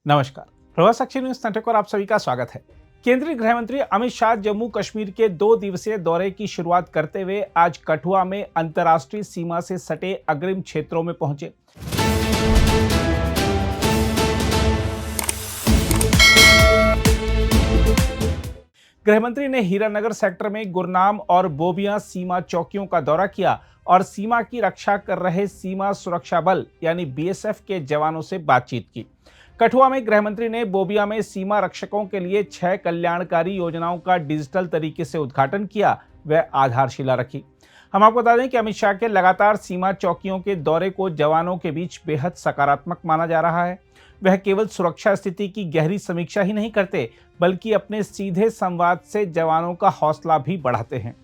नमस्कार, प्रभात साक्षी news network और आप सभी का स्वागत है। केंद्रीय गृह मंत्री अमित शाह जम्मू कश्मीर के 2 दिवसीय दौरे की शुरुआत करते हुए आज कठुआ में अंतर्राष्ट्रीय सीमा से सटे अग्रिम क्षेत्रों में पहुंचे। गृह मंत्री ने हीरानगर सेक्टर में गुरनाम और बोबिया सीमा चौकियों का दौरा किया और सीमा की रक्षा कर रहे सीमा सुरक्षा बल यानी बीएसएफ के जवानों से बातचीत की। कठुआ में गृह मंत्री ने बोबिया में सीमा रक्षकों के लिए 6 कल्याणकारी योजनाओं का डिजिटल तरीके से उद्घाटन किया व आधारशिला रखी। हम आपको बता दें कि अमित शाह के लगातार सीमा चौकियों के दौरे को जवानों के बीच बेहद सकारात्मक माना जा रहा है। वह केवल सुरक्षा स्थिति की गहरी समीक्षा ही नहीं करते, बल्कि अपने सीधे संवाद से जवानों का हौसला भी बढ़ाते हैं।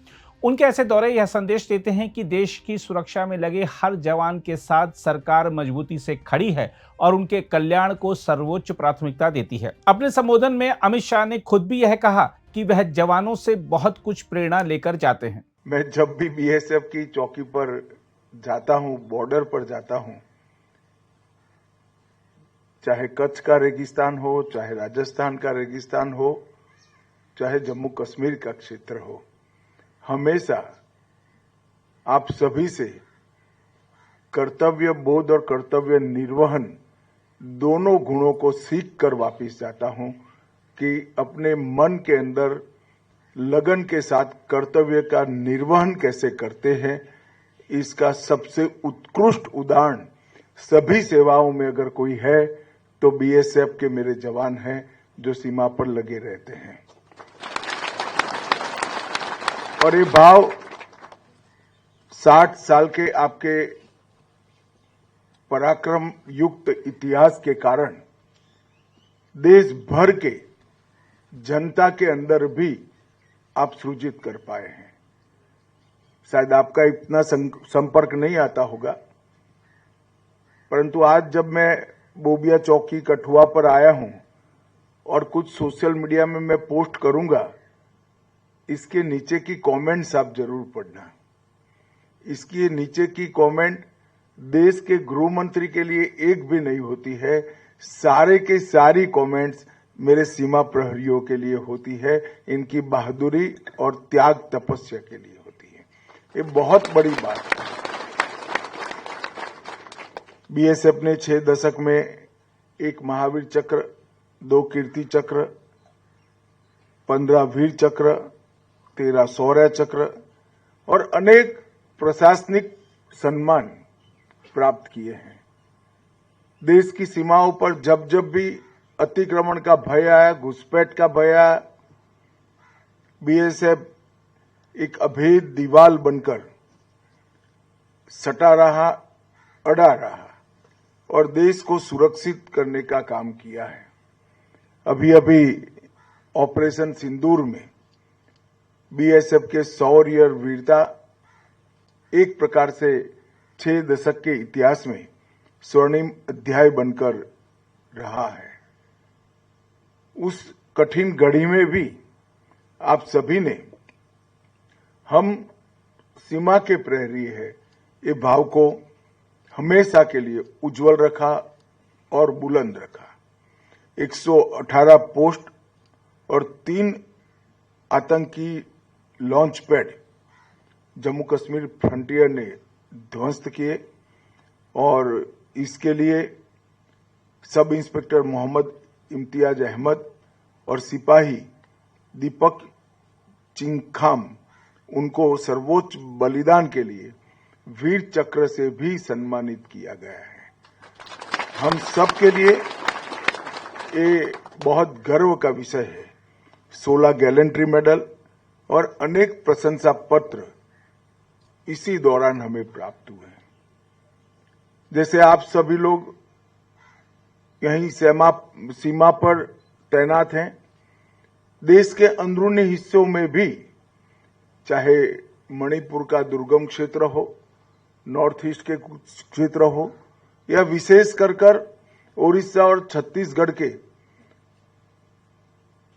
उनके ऐसे दौरे यह संदेश देते हैं कि देश की सुरक्षा में लगे हर जवान के साथ सरकार मजबूती से खड़ी है और उनके कल्याण को सर्वोच्च प्राथमिकता देती है। अपने संबोधन में अमित शाह ने खुद भी यह कहा कि वह जवानों से बहुत कुछ प्रेरणा लेकर जाते हैं। मैं जब भी बीएसएफ की चौकी पर जाता हूं, बॉर्डर पर जाता हूं, चाहे कच्छ का रेगिस्तान हो, चाहे राजस्थान का रेगिस्तान हो, चाहे जम्मू कश्मीर का क्षेत्र हो, हमेशा आप सभी से कर्तव्य बोध और कर्तव्य निर्वहन दोनों गुणों को सीख कर वापिस जाता हूं कि अपने मन के अंदर लगन के साथ कर्तव्य का निर्वहन कैसे करते हैं। इसका सबसे उत्कृष्ट उदाहरण सभी सेवाओं में अगर कोई है तो बीएसएफ के मेरे जवान हैं जो सीमा पर लगे रहते हैं। और ये भाव 60 साल के आपके पराक्रम युक्त इतिहास के कारण देश भर के जनता के अंदर भी आप सृजित कर पाए हैं। शायद आपका इतना संपर्क नहीं आता होगा, परंतु आज जब मैं बोबिया चौकी कठुआ पर आया हूं और कुछ सोशल मीडिया में मैं पोस्ट करूंगा, इसके नीचे की कमेंट्स आप जरूर पढ़ना। इसके नीचे की कमेंट देश के गृह मंत्री के लिए एक भी नहीं होती है, सारे के सारी कमेंट्स मेरे सीमा प्रहरियों के लिए होती है, इनकी बहादुरी और त्याग तपस्या के लिए होती है। ये बहुत बड़ी बात है। बीएसएफ ने 6 दशक में 1 महावीर चक्र, 2 कीर्ति चक्र, 15 वीर चक्र, 13 शौर्य चक्र और अनेक प्रशासनिक सम्मान प्राप्त किए हैं। देश की सीमाओं पर जब जब भी अतिक्रमण का भय आया, घुसपैठ का भय आया, बीएसएफ एक अभेद दीवार बनकर सटा रहा, अड़ा रहा और देश को सुरक्षित करने का काम किया है। अभी अभी ऑपरेशन सिंदूर में बीएसएफ के शौर्य और वीरता एक प्रकार से 6 दशक के इतिहास में स्वर्णिम अध्याय बनकर रहा है। उस कठिन घड़ी में भी आप सभी ने हम सीमा के प्रहरी है ये भाव को हमेशा के लिए उज्जवल रखा और बुलंद रखा। 118 पोस्ट और 3 आतंकी launch pad Jammu Kashmir frontier ने ध्वस्त किए और इसके लिए सब इंस्पेक्टर मोहम्मद इम्तियाज अहमद और सिपाही दीपक चिंगखाम उनको सर्वोच्च बलिदान के लिए वीर चक्र से भी सम्मानित किया गया है। हम सब के लिए ये बहुत गर्व का विषय है। 16 गैलेंट्री मेडल और अनेक प्रशंसा पत्र इसी दौरान हमें प्राप्त हुए। जैसे आप सभी लोग यहीं सीमा पर तैनात हैं, देश के अंदरूनी हिस्सों में भी, चाहे मणिपुर का दुर्गम क्षेत्र हो, नॉर्थ ईस्ट के कुछ क्षेत्र हो या विशेष कर ओडिशा और छत्तीसगढ़ के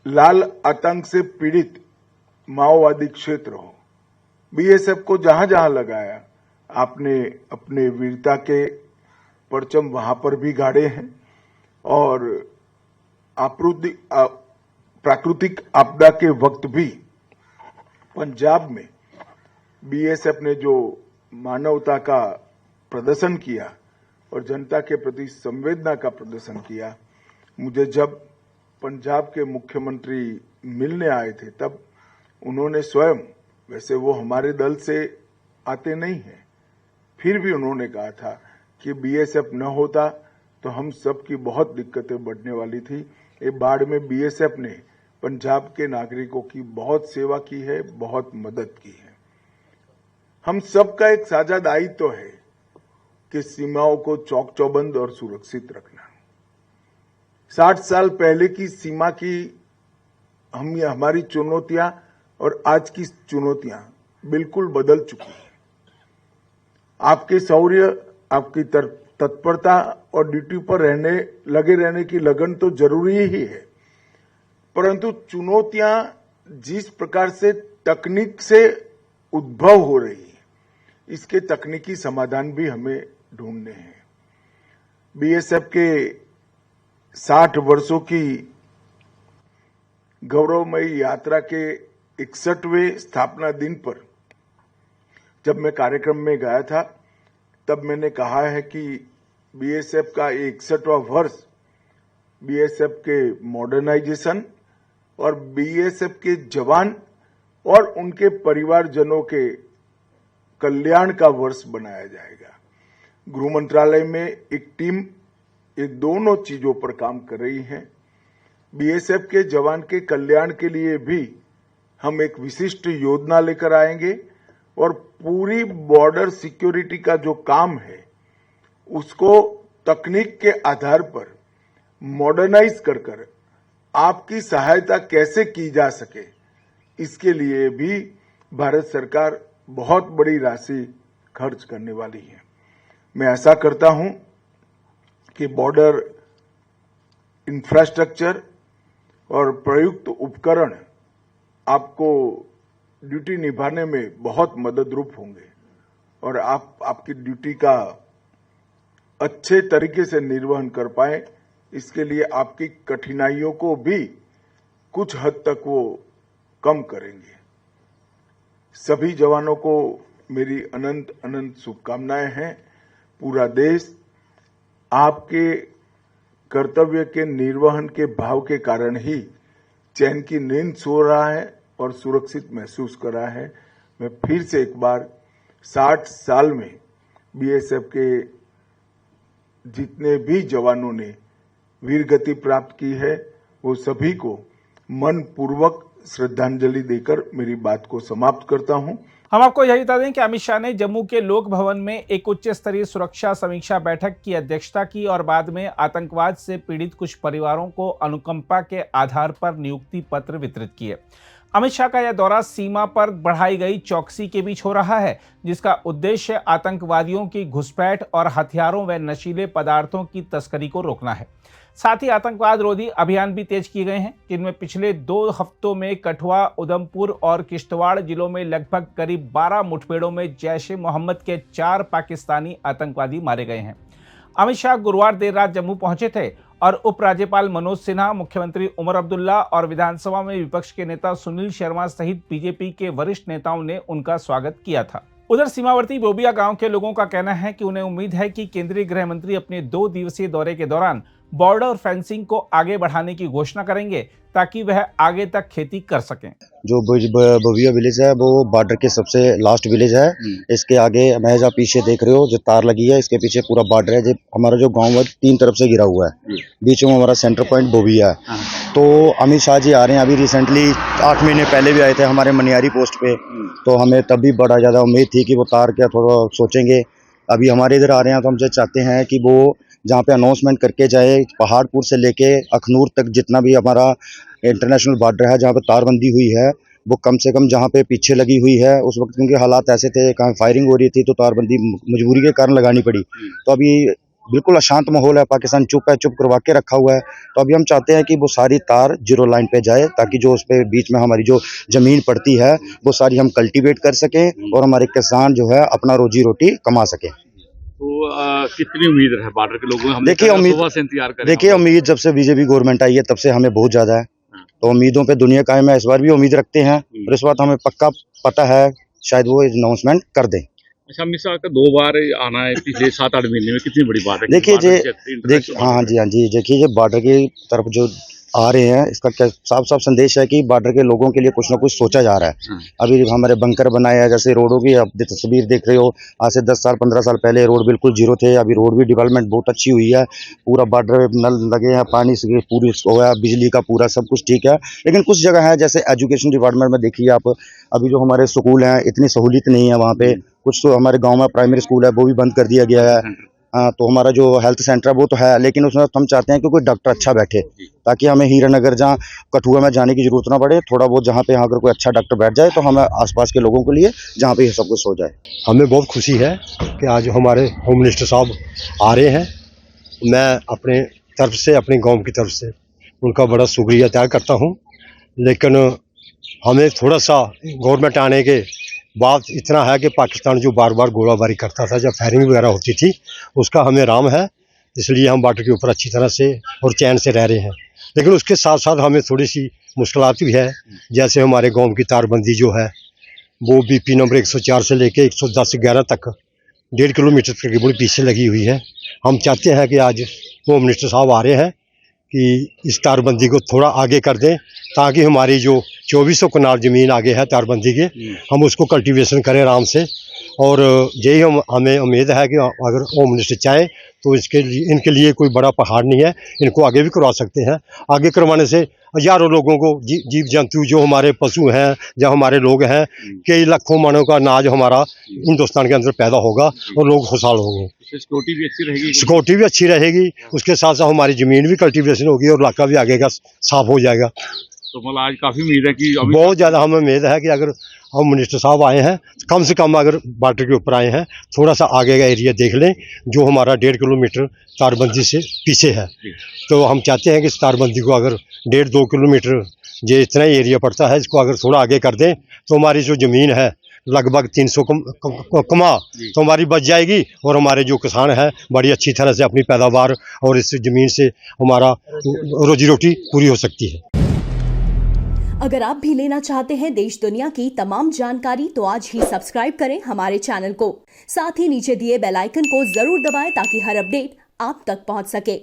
लाल आतंक से पीड़ित माओवादी क्षेत्र हो, बीएसएफ को जहां जहां लगाया आपने अपने वीरता के परचम वहां पर भी गाड़े हैं और प्राकृतिक आपदा के वक्त भी पंजाब में बीएसएफ ने जो मानवता का प्रदर्शन किया और जनता के प्रति संवेदना का प्रदर्शन किया, मुझे जब पंजाब के मुख्यमंत्री मिलने आए थे तब उन्होंने स्वयं, वैसे वो हमारे दल से आते नहीं हैं, फिर भी उन्होंने कहा था कि बीएसएफ न होता तो हम सब की बहुत दिक्कतें बढ़ने वाली थी। ये बाढ़ में बीएसएफ ने पंजाब के नागरिकों की बहुत सेवा की है, बहुत मदद की है। हम सबका एक साझा दायित्व है कि सीमाओं को चौक चौबंद और सुरक्षित रखना। 60 साल पहले की सीमा की हमारी चुनौतियां और आज की चुनौतियां बिल्कुल बदल चुकी हैं। आपके शौर्य, आपकी तत्परता और ड्यूटी पर लगे रहने की लगन तो जरूरी ही है, परंतु चुनौतियां जिस प्रकार से तकनीक से उद्भव हो रही है, इसके तकनीकी समाधान भी हमें ढूंढने हैं। बीएसएफ के 60 वर्षों की गौरवमयी यात्रा के 61वें स्थापना दिन पर जब मैं कार्यक्रम में गया था, तब मैंने कहा है कि बीएसएफ का 61वां वर्ष बीएसएफ के मॉडर्नाइजेशन और बीएसएफ के जवान और उनके परिवारजनों के कल्याण का वर्ष बनाया जाएगा। गृह मंत्रालय में एक टीम ये दोनों चीजों पर काम कर रही है। बीएसएफ के जवान के कल्याण के लिए भी हम एक विशिष्ट योजना लेकर आएंगे और पूरी बॉर्डर सिक्योरिटी का जो काम है उसको तकनीक के आधार पर मॉडर्नाइज कर आपकी सहायता कैसे की जा सके, इसके लिए भी भारत सरकार बहुत बड़ी राशि खर्च करने वाली है। मैं आशा करता हूं कि बॉर्डर इंफ्रास्ट्रक्चर और प्रयुक्त उपकरण आपको ड्यूटी निभाने में बहुत मददरूप होंगे और आपकी ड्यूटी का अच्छे तरीके से निर्वहन कर पाए, इसके लिए आपकी कठिनाइयों को भी कुछ हद तक वो कम करेंगे। सभी जवानों को मेरी अनंत अनंत शुभकामनाएं हैं। पूरा देश आपके कर्तव्य के निर्वहन के भाव के कारण ही चैन की नींद सो रहा है और सुरक्षित महसूस कर रहा है। मैं फिर से एक बार 60 साल में बीएसएफ के जितने भी जवानों ने वीरगति प्राप्त की है, वो सभी को मन पूर्वक श्रद्धांजलि देकर मेरी बात को समाप्त करता हूं। हम आपको यही बता दें कि अमित शाह ने जम्मू के लोक भवन में एक उच्च स्तरीय सुरक्षा समीक्षा बैठक की अध्यक्षता की और बाद में आतंकवाद से पीड़ित कुछ परिवारों को अनुकंपा के आधार पर नियुक्ति पत्र वितरित किए। अमित शाह का यह दौरा सीमा पर बढ़ाई गई चौकसी के बीच हो रहा है, जिसका उद्देश्य आतंकवादियों की घुसपैठ और हथियारों व नशीले पदार्थों की तस्करी को रोकना है। साथ ही आतंकवाद रोधी अभियान भी तेज किए गए हैं, जिनमें पिछले 2 हफ्तों में कठुआ, उधमपुर और किश्तवाड़ जिलों में लगभग करीब 12 मुठभेड़ों में जैश-ए-मोहम्मद के 4 पाकिस्तानी आतंकवादी मारे गए हैं। अमित शाह गुरुवार देर रात जम्मू पहुंचे थे और उपराज्यपाल मनोज सिन्हा, मुख्यमंत्री उमर अब्दुल्ला और विधानसभा में विपक्ष के नेता सुनील शर्मा सहित बीजेपी के वरिष्ठ नेताओं ने उनका स्वागत किया था। उधर सीमावर्ती बोबिया गांव के लोगों का कहना है कि उन्हें उम्मीद है कि केंद्रीय गृह मंत्री अपने 2 दिवसीय दौरे के दौरान बॉर्डर फेंसिंग को आगे बढ़ाने की घोषणा करेंगे ताकि वह आगे तक खेती कर सकें। जो बोबिया विलेज है वो बॉर्डर के सबसे लास्ट विलेज है। इसके आगे महज आप पीछे देख रहे हो जो तार लगी है, इसके पीछे पूरा बॉर्डर है। हमारा जो गांव है 3 तरफ से घिरा हुआ है, बीच में हमारा सेंटर पॉइंट बोबिया है। तो अमित शाह जी आ रहे हैं, अभी रिसेंटली 8 महीने पहले भी आए थे हमारे मनियारी पोस्ट पे, तो हमें तब भी बड़ा ज्यादा उम्मीद थी कि वो तार क्या थोड़ा सोचेंगे। अभी हमारे इधर आ रहे हैं तो हमसे चाहते हैं कि वो जहाँ पे अनाउंसमेंट करके जाए, पहाड़पुर से लेके अखनूर तक जितना भी हमारा इंटरनेशनल बॉर्डर है जहाँ पे तारबंदी हुई है, वो कम से कम जहाँ पे पीछे लगी हुई है उस वक्त क्योंकि हालात ऐसे थे, कहाँ फायरिंग हो रही थी तो तारबंदी मजबूरी के कारण लगानी पड़ी। तो अभी बिल्कुल अशांत माहौल है, पाकिस्तान चुप है, चुप करवा के रखा हुआ है। तो अभी हम चाहते हैं कि वो सारी तार 0 लाइन पे जाए ताकि जो उस पे बीच में हमारी जो जमीन पड़ती है वो सारी हम कल्टीवेट कर सकें और हमारे किसान जो है अपना रोजी रोटी कमा सकें। तो कितनी उम्मीद है बॉर्डर के लोगों में? हमने देखिए, उम्मीद- सुबह से इंतजार कर रहे देखिए, हैं। उम्मीद जब से बीजेपी गवर्नमेंट आई है तब से हमें बहुत ज्यादा है, तो उम्मीदों पे दुनिया कायम है। इस बार भी उम्मीद रखते हैं और इस बात हमें पक्का पता है शायद वो अनाउंसमेंट कर दें। अच्छा, मिसाल का 2 बार आना है पिछले 7-8 महीने में, कितनी बड़ी बात है। देखिए बॉर्डर जे के इंटरनेशनल हाँ बॉर्डर जी, हाँ जी, देखिए ये बॉर्डर की तरफ जो आ रहे हैं इसका क्या साफ साफ संदेश है कि बॉर्डर के लोगों के लिए कुछ ना कुछ सोचा जा रहा है। अभी हमारे बंकर बनाए हैं, जैसे रोडों की आप तस्वीर देख रहे हो, आज से 10 साल 15 साल पहले रोड बिल्कुल जीरो थे, अभी रोड भी डेवलपमेंट बहुत अच्छी हुई है। पूरा बॉर्डर नल लगे हैं, पानी से पूरी हुआ, बिजली का पूरा सब कुछ ठीक है। लेकिन कुछ जगह है जैसे एजुकेशन डिपार्टमेंट में देखिए आप, अभी जो हमारे स्कूल हैं इतनी सहूलियत नहीं है वहाँ पे। कुछ तो हमारे गाँव में प्राइमरी स्कूल है वो भी बंद कर दिया गया है। हाँ, तो हमारा जो हेल्थ सेंटर है वो तो है, लेकिन उसमें हम चाहते हैं कि कोई डॉक्टर अच्छा बैठे ताकि हमें हीरानगर जहाँ कठुआ में जाने की जरूरत ना पड़े। थोड़ा बहुत जहाँ पे अगर कोई अच्छा डॉक्टर बैठ जाए तो हमें आसपास के लोगों के लिए जहाँ पे ये सब कुछ हो जाए। हमें बहुत खुशी है कि आज हमारे होम मिनिस्टर साहब आ रहे हैं। मैं अपने तरफ से, अपने गांव की तरफ से उनका बड़ा शुक्रिया अदा करता हूं। लेकिन हमें थोड़ा सा गवर्नमेंट आने के बाद इतना है कि पाकिस्तान जो बार बार गोलाबारी करता था, जब फायरिंग वगैरह होती थी, उसका हमें आराम है। इसलिए हम बॉर्डर के ऊपर अच्छी तरह से और चैन से रह रहे हैं। लेकिन उसके साथ साथ हमें थोड़ी सी मुश्किलात भी है, जैसे हमारे गांव की तारबंदी जो है वो BP नंबर 104 से लेके 110-11 तक 1.5 किलोमीटर तकरीबन पीछे लगी हुई है। हम चाहते हैं कि आज होम मिनिस्टर साहब आ रहे हैं कि इस तारबंदी को थोड़ा आगे कर दें ताकि हमारी जो 2400 कनाल ज़मीन आगे है तारबंदी के, हम उसको कल्टीवेशन करें आराम से। और यही हमें उम्मीद है कि अगर होम मिनिस्टर चाहे तो इनके लिए कोई बड़ा पहाड़ नहीं है, इनको आगे भी करवा सकते हैं। आगे करवाने से हजारों लोगों को जीव जंतु जो हमारे पशु हैं, जो हमारे लोग हैं, कई लाखों मानों का अनाज हमारा हिंदुस्तान के अंदर पैदा होगा और लोग खुशहाल होंगे। सिक्योरिटी भी अच्छी रहेगी। सिक्योरिटी भी अच्छी रहेगी, उसके साथ साथ हमारी ज़मीन भी कल्टीवेशन होगी और इलाका भी आगे का साफ हो जाएगा। तो मतलब आज काफ़ी उम्मीद है कि बहुत ज़्यादा हमें उम्मीद है कि अगर हम मिनिस्टर साहब आए हैं, कम से कम अगर बॉर्डर के ऊपर आए हैं, थोड़ा सा आगे का एरिया देख लें जो हमारा 1.5 किलोमीटर तारबंदी से पीछे है। तो हम चाहते हैं कि इस तारबंदी को अगर 1.5-2 किलोमीटर जो इतना ही एरिया पड़ता है, इसको अगर थोड़ा आगे कर दें तो हमारी जो ज़मीन है लगभग 300 कमा तो हमारी बच जाएगी और हमारे जो किसान हैं बड़ी अच्छी तरह से अपनी पैदावार और इस ज़मीन से हमारा रोजी रोटी पूरी हो सकती है। अगर आप भी लेना चाहते हैं देश दुनिया की तमाम जानकारी तो आज ही सब्सक्राइब करें हमारे चैनल को। साथ ही नीचे दिए बेल आइकन को जरूर दबाएं ताकि हर अपडेट आप तक पहुंच सके।